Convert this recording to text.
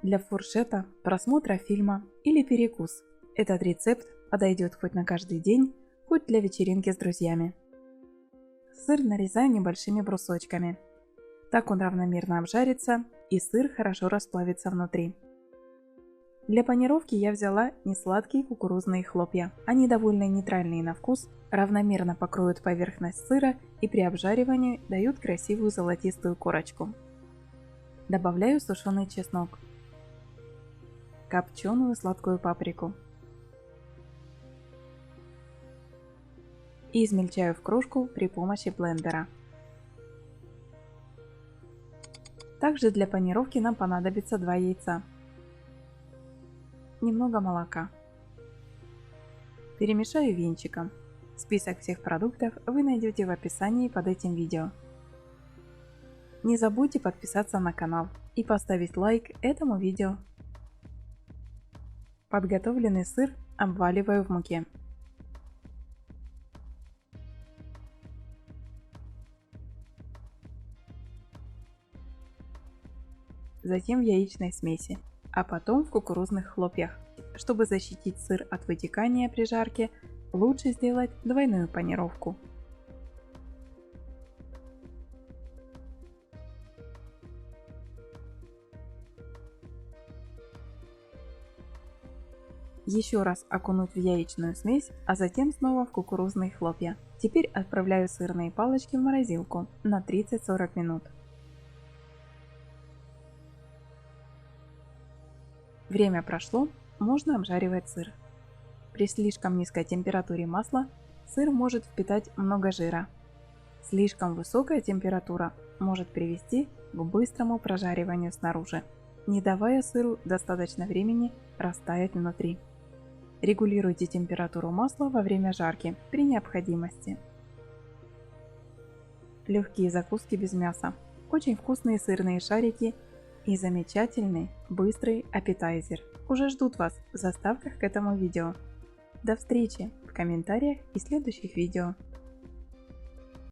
для фуршета, просмотра фильма или перекус. Этот рецепт подойдет хоть на каждый день, хоть для вечеринки с друзьями. Сыр нарезаю небольшими брусочками. Так он равномерно обжарится и сыр хорошо расплавится внутри. Для панировки я взяла несладкие кукурузные хлопья. Они довольно нейтральные на вкус, равномерно покроют поверхность сыра и при обжаривании дают красивую золотистую корочку. Добавляю сушеный чеснок, копченую сладкую паприку и измельчаю в крошку при помощи блендера. Также для панировки нам понадобится 2 яйца, немного молока. Перемешаю венчиком. Список всех продуктов вы найдете в описании под этим видео. Не забудьте подписаться на канал и поставить лайк этому видео. Подготовленный сыр обваливаю в муке. Затем в яичной смеси, а потом в кукурузных хлопьях. Чтобы защитить сыр от вытекания при жарке, лучше сделать двойную панировку. Еще раз окунуть в яичную смесь, а затем снова в кукурузные хлопья. Теперь отправляю сырные палочки в морозилку на 30-40 минут. Время прошло, можно обжаривать сыр. При слишком низкой температуре масла сыр может впитать много жира. Слишком высокая температура может привести к быстрому прожариванию снаружи, не давая сыру достаточно времени растаять внутри. Регулируйте температуру масла во время жарки при необходимости. Легкие закуски без мяса, очень вкусные сырные шарики и замечательный быстрый аппетайзер уже ждут вас в заставках к этому видео. До встречи в комментариях и следующих видео.